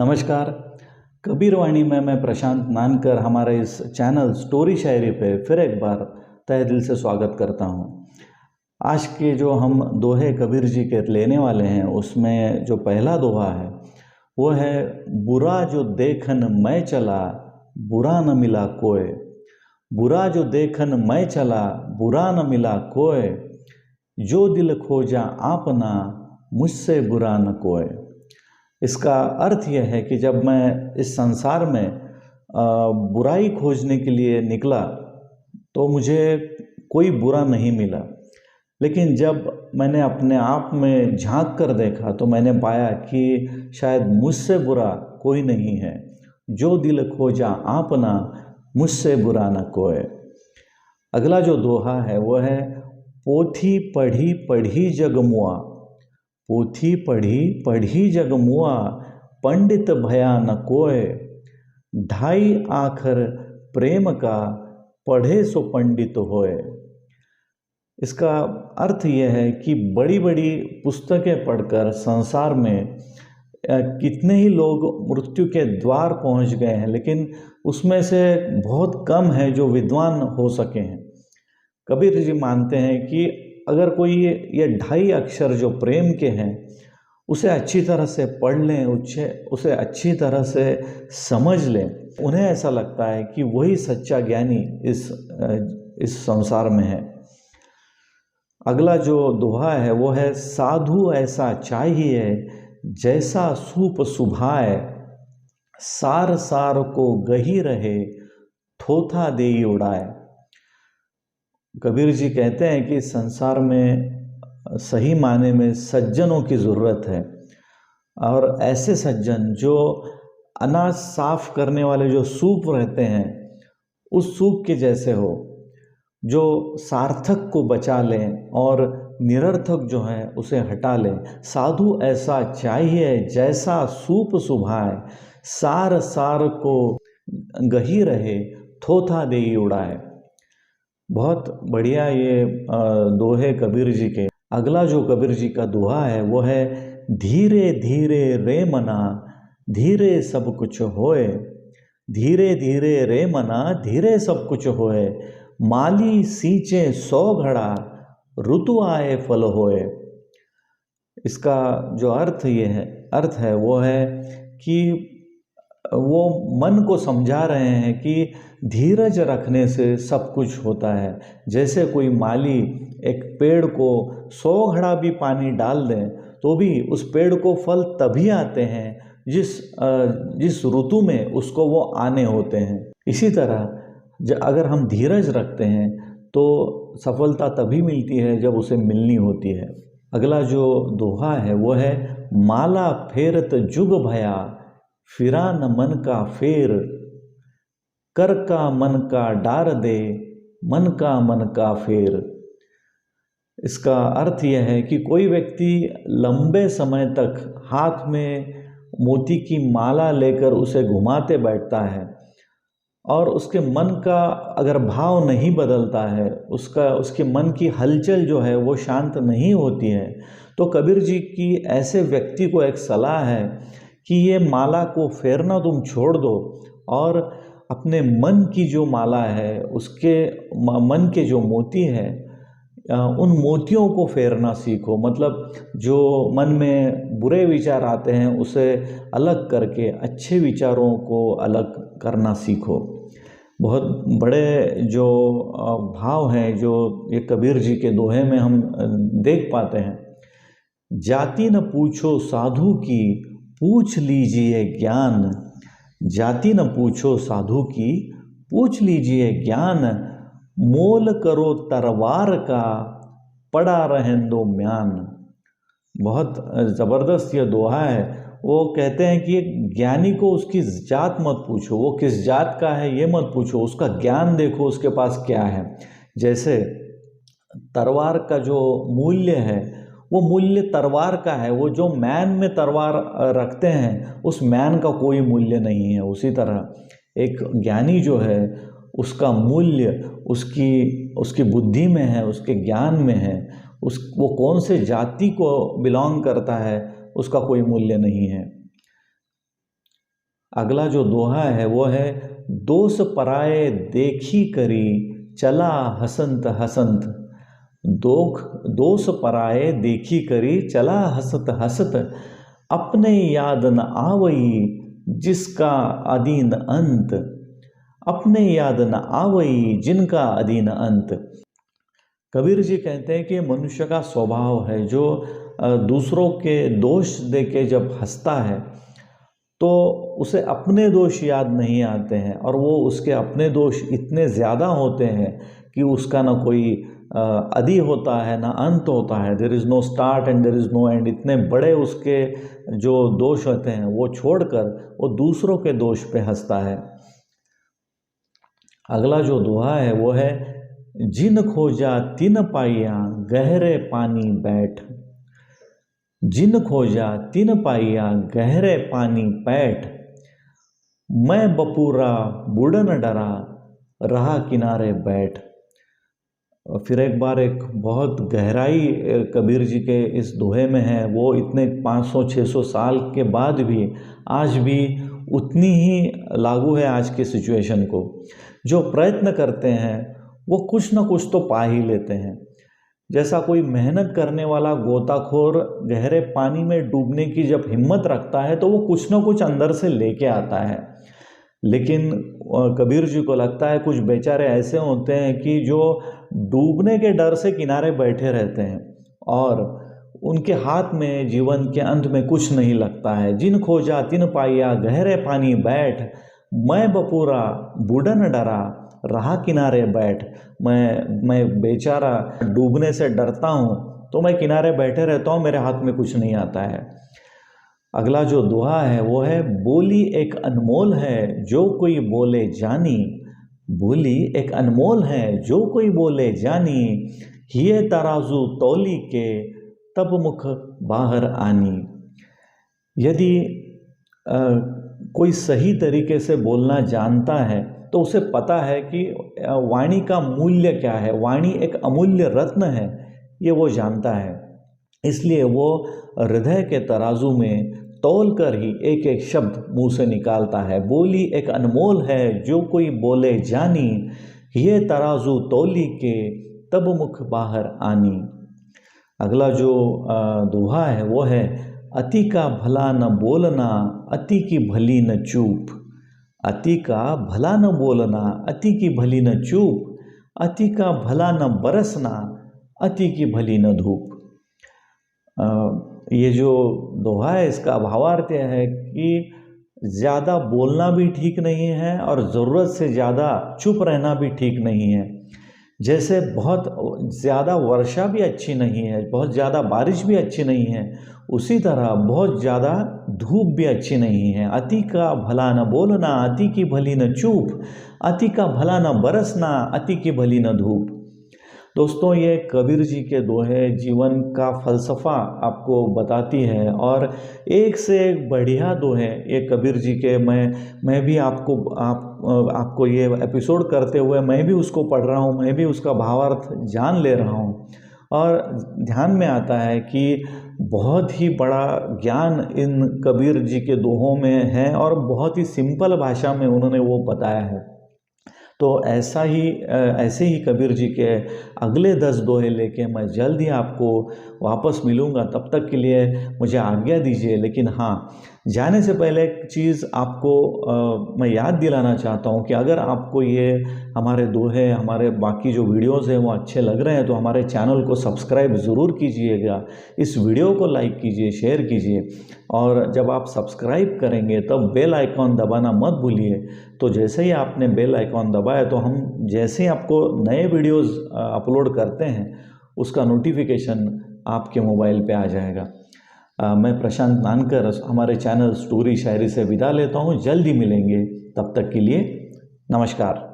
नमस्कार। कबीरवाणी में मैं प्रशांत नानकर हमारे इस चैनल स्टोरी शायरी पे फिर एक बार तहे दिल से स्वागत करता हूँ। आज के जो हम दोहे कबीर जी के लेने वाले हैं उसमें जो पहला दोहा है वो है, बुरा जो देखन मैं चला बुरा न मिला कोय। बुरा जो देखन मैं चला बुरा न मिला कोय, जो दिल खोजा आपना मुझसे बुरा न कोय। इसका अर्थ यह है कि जब मैं इस संसार में बुराई खोजने के लिए निकला तो मुझे कोई बुरा नहीं मिला, लेकिन जब मैंने अपने आप में झांक कर देखा तो मैंने पाया कि शायद मुझसे बुरा कोई नहीं है। जो दिल खोजा आपना मुझसे बुरा न कोय। अगला जो दोहा है वो है, पोथी पढ़ी पढ़ी जग मुआ। पोथी पढ़ी पढ़ी जग मुआ, पंडित भया न कोय। ढाई आखर प्रेम का पढ़े सो पंडित होए। इसका अर्थ यह है कि बड़ी बड़ी पुस्तकें पढ़कर संसार में कितने ही लोग मृत्यु के द्वार पहुंच गए हैं, लेकिन उसमें से बहुत कम है जो विद्वान हो सके हैं। कबीर जी मानते हैं कि अगर कोई ये ढाई अक्षर जो प्रेम के हैं उसे अच्छी तरह से पढ़ लें, उसे अच्छी तरह से समझ लें, उन्हें ऐसा लगता है कि वही सच्चा ज्ञानी इस संसार में है। अगला जो दोहा है वो है, साधु ऐसा चाहिए जैसा सूप सुभाए। सार सार को गही रहे थोथा देई उड़ाए। कबीर जी कहते हैं कि संसार में सही माने में सज्जनों की ज़रूरत है, और ऐसे सज्जन जो अनाज साफ करने वाले जो सूप रहते हैं उस सूप के जैसे हो, जो सार्थक को बचा लें और निरर्थक जो है उसे हटा लें। साधु ऐसा चाहिए जैसा सूप सुभाए, सार सार को गही रहे थोथा देई उड़ाए। बहुत बढ़िया ये दोहे कबीर जी के। अगला जो कबीर जी का दोहा है वो है, धीरे धीरे रे मना धीरे सब कुछ होए। धीरे धीरे रे मना धीरे सब कुछ होए। माली सींचे 100 घड़ा ऋतु आए फल होए। इसका जो अर्थ है वो है कि वो मन को समझा रहे हैं कि धीरज रखने से सब कुछ होता है। जैसे कोई माली एक पेड़ को 100 घड़ा भी पानी डाल दें तो भी उस पेड़ को फल तभी आते हैं जिस ऋतु में उसको वो आने होते हैं। इसी तरह अगर हम धीरज रखते हैं तो सफलता तभी मिलती है जब उसे मिलनी होती है। अगला जो दोहा है वो है, माला फेरत जुग भया फिरा न मन का फेर। कर का मन का डार दे मन का फेर। इसका अर्थ यह है कि कोई व्यक्ति लंबे समय तक हाथ में मोती की माला लेकर उसे घुमाते बैठता है और उसके मन का अगर भाव नहीं बदलता है, उसके मन की हलचल जो है वो शांत नहीं होती है, तो कबीर जी की ऐसे व्यक्ति को एक सलाह है कि ये माला को फेरना तुम छोड़ दो और अपने मन की जो माला है, उसके मन के जो मोती है, उन मोतियों को फेरना सीखो। मतलब जो मन में बुरे विचार आते हैं उसे अलग करके अच्छे विचारों को अलग करना सीखो। बहुत बड़े जो भाव हैं जो ये कबीर जी के दोहे में हम देख पाते हैं। जाति न पूछो साधु की पूछ लीजिए ज्ञान। जाति न पूछो साधु की पूछ लीजिए ज्ञान। मोल करो तरवार का पड़ा रहें दो म्यान। बहुत ज़बरदस्त ये दोहा है। वो कहते हैं कि ज्ञानी को उसकी जात मत पूछो, वो किस जात का है ये मत पूछो, उसका ज्ञान देखो उसके पास क्या है। जैसे तलवार का जो मूल्य है वो मूल्य तलवार का है, वो जो मैन में तलवार रखते हैं उस मैन का कोई मूल्य नहीं है। उसी तरह एक ज्ञानी जो है उसका मूल्य उसकी बुद्धि में है, उसके ज्ञान में है। वो कौन से जाति को बिलोंग करता है उसका कोई मूल्य नहीं है। अगला जो दोहा है वो है, दोष पराए देखी करी चला हसंत हसंत। दोष पराए देखी करी चला हसत हसत, अपने याद न आवई जिसका अदीन अंत। अपने याद न आवई जिनका अदीन अंत। कबीर जी कहते हैं कि मनुष्य का स्वभाव है जो दूसरों के दोष देके जब हंसता है तो उसे अपने दोष याद नहीं आते हैं, और वो उसके अपने दोष इतने ज़्यादा होते हैं कि उसका ना कोई आदि होता है ना अंत होता है। There is no start and there is no end. इतने बड़े उसके जो दोष होते हैं वो छोड़कर वो दूसरों के दोष पे हंसता है। अगला जो दोहा है वो है, जिन खोजा तिन पाइया गहरे पानी बैठ। जिन खोजा तिन पाइया गहरे पानी बैठ, मैं बपूरा बुड़न डरा रहा किनारे बैठ। फिर एक बार एक बहुत गहराई कबीर जी के इस दोहे में है। वो इतने 500-600 साल के बाद भी आज भी उतनी ही लागू है आज की सिचुएशन को। जो प्रयत्न करते हैं वो कुछ ना कुछ तो पा ही लेते हैं। जैसा कोई मेहनत करने वाला गोताखोर गहरे पानी में डूबने की जब हिम्मत रखता है तो वो कुछ ना कुछ अंदर से लेके आता है। लेकिन कबीर जी को लगता है कुछ बेचारे ऐसे होते हैं कि जो डूबने के डर से किनारे बैठे रहते हैं और उनके हाथ में जीवन के अंत में कुछ नहीं लगता है। जिन खोजा तिन पाइया गहरे पानी बैठ, मैं बपूरा बुड़न डरा रहा किनारे बैठ। मैं बेचारा डूबने से डरता हूँ तो मैं किनारे बैठे रहता हूँ, मेरे हाथ में कुछ नहीं आता है। अगला जो दोहा है वो है, बोली एक अनमोल है जो कोई बोले जानी। बोली एक अनमोल है जो कोई बोले जानी, हिये तराजू तौली के तब मुख बाहर आनी। यदि कोई सही तरीके से बोलना जानता है तो उसे पता है कि वाणी का मूल्य क्या है। वाणी एक अमूल्य रत्न है, ये वो जानता है। इसलिए वो हृदय के तराजू में तौल कर ही एक एक शब्द मुंह से निकालता है। बोली एक अनमोल है जो कोई बोले जानी, ये तराजू तौली के तब मुख बाहर आनी। अगला जो दोहा है वो है, अति का भला न बोलना अति की भली न चूप। अति का भला न बोलना अति की भली न चूप, अति का भला न बरसना अति की भली न धूप। ये जो दोहा है इसका भावार्थ यह है कि ज़्यादा बोलना भी ठीक नहीं है और ज़रूरत से ज़्यादा चुप रहना भी ठीक नहीं है। जैसे बहुत ज़्यादा वर्षा भी अच्छी नहीं है, बहुत ज़्यादा बारिश भी अच्छी नहीं है, उसी तरह बहुत ज़्यादा धूप भी अच्छी नहीं है। अति का भला न बोलना अति की भली न चूप, अति का भला न बरसना अति की भली न धूप। दोस्तों, ये कबीर जी के दोहे जीवन का फ़लसफ़ा आपको बताती है और एक से एक बढ़िया दोहे ये कबीर जी के मैं भी आपको ये एपिसोड करते हुए मैं भी उसको पढ़ रहा हूँ, मैं भी उसका भावार्थ जान ले रहा हूँ और ध्यान में आता है कि बहुत ही बड़ा ज्ञान इन कबीर जी के दोहों में है और बहुत ही सिंपल भाषा में उन्होंने वो बताया है। तो ऐसे ही कबीर जी के अगले 10 दोहे लेके मैं जल्द ही आपको वापस मिलूँगा। तब तक के लिए मुझे आज्ञा दीजिए। लेकिन हाँ, जाने से पहले एक चीज़ आपको मैं याद दिलाना चाहता हूँ कि अगर आपको ये हमारे दोहे, हमारे बाकी जो वीडियोस हैं वो अच्छे लग रहे हैं तो हमारे चैनल को सब्सक्राइब ज़रूर कीजिएगा, इस वीडियो को लाइक कीजिए, शेयर कीजिए और जब आप सब्सक्राइब करेंगे तब बेल आइकॉन दबाना मत भूलिए। तो जैसे ही आपने बेल आइकॉन दबाया तो हम जैसे ही आपको नए वीडियोस अपलोड करते हैं उसका नोटिफिकेशन आपके मोबाइल पे आ जाएगा। मैं प्रशांत नानकर हमारे चैनल स्टोरी शायरी से विदा लेता हूँ। जल्दी मिलेंगे, तब तक के लिए नमस्कार।